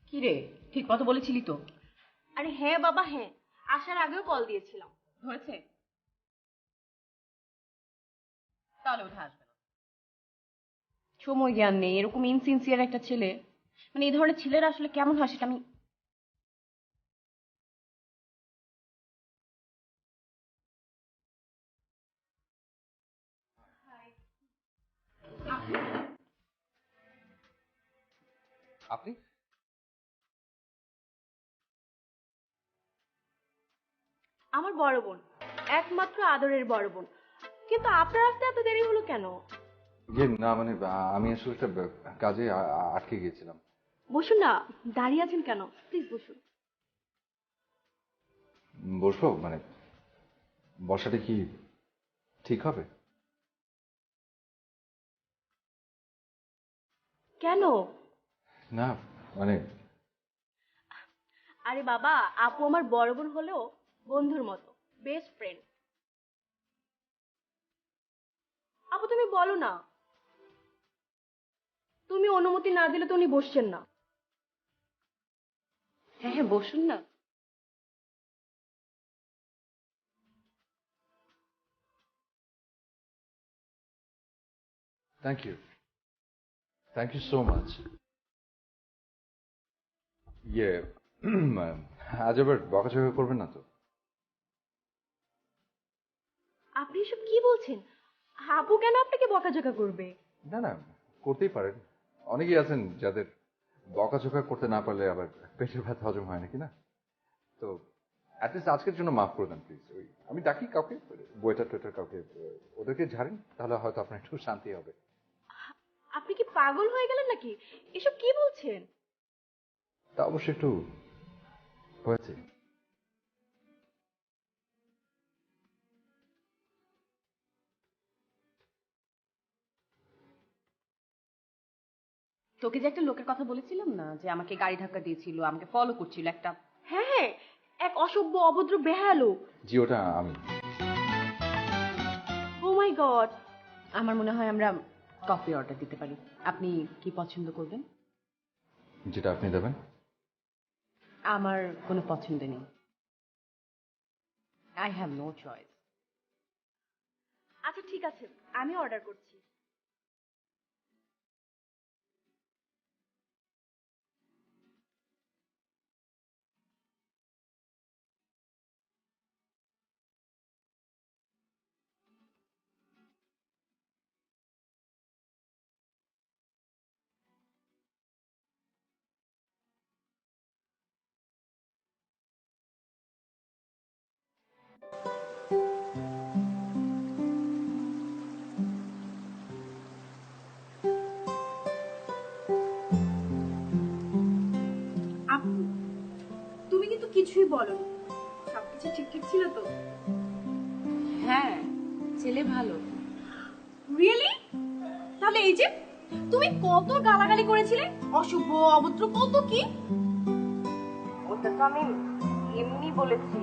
কি রে, ঠিক কথা বলেছিলি তো? আরে হ্যাঁ বাবা হ্যাঁ, আসার আগেও কল দিয়েছিলাম। হয়েছে? তাহলে উঠে আসবে না। সময় জ্ঞান নেই, এরকম ইনসিনসিয়ার একটা ছেলে, মানে এই ধরনের ছেলেরা আসলে কেমন হয় সেটা আমি। আপনি? আমার বড় বোন, একমাত্র আদরের বড় বোন। কিন্তু আপনার আসতে এত দেরি হলো কেন? না মানে আমি আসলে একটা কাজে আটকে গিয়েছিলাম। বসুন না, দাঁড়িয়ে আছেন কেন? প্লিজ বসুন। বসবো মানে বসাটা কি ঠিক হবে? কেন? না মানে আরে বাবা, আপু আমার বড় বোন হলেও বন্ধুর মতো, বেস্ট ফ্রেন্ড। আপু তুমি বলো না, তুমি অনুমতি না দিলে তো উনি বসছেন না। হ্যাঁ হ্যাঁ, বসুন না। Thank you, thank you so much. ইয়ে আজ আবার বকাঝকা করবেন না তো? আপনি এসব কি বলছেন? আপু কেন আপনাকে বকাঝকা করবে? না না, করতেই পারেন। অনেকেই আছেন যাদের বকাঝকা করতে না পারলে আবার পেটের ব্যথা হজম হয় নাকি না? তো অ্যাটলিস্ট আজকের জন্য মাফ করে দেন প্লিজ। ওই আমি ডাকি কাউকে, ওয়েটার টোয়েটার কাউকে, ওদেরকে ঝাড়েন, তাহলে হয়তো আপনার একটু শান্তি হবে। আপনি কি পাগল হয়ে গেলেন নাকি? এসব কি বলছেন? তা অবশ্য একটু হয়েছে। তোকে যে একটা লোকের কথা বলেছিলাম না, যে আমাকে গাড়ি ধাক্কা দিয়েছিল, আমাকে ফলো করছিল একটা। হ্যাঁ হ্যাঁ, এক অসভ্য অভদ্র বেহায়া লোক। জি ওটা আমি। ও মাই গড। আমার মনে হয় আমরা কফি অর্ডার দিতে পারি। আপনি কি পছন্দ করবেন? যেটা আপনি দেবেন। আমার কোনো পছন্দ নেই। I have no choice. আচ্ছা ঠিক আছে, আমি অর্ডার করছি। আপু, তুমি কিন্তু কিছুই বলনি। সবকিছু ঠিকঠাক ছিল তো? হ্যাঁ, ছেলে ভালো। রিয়েলি? তাহলে এই যে তুমি কত গালাগালি করেছিলে, অশুভ অভদ্র কত কি। ওটা তো আমি এমনি বলেছি।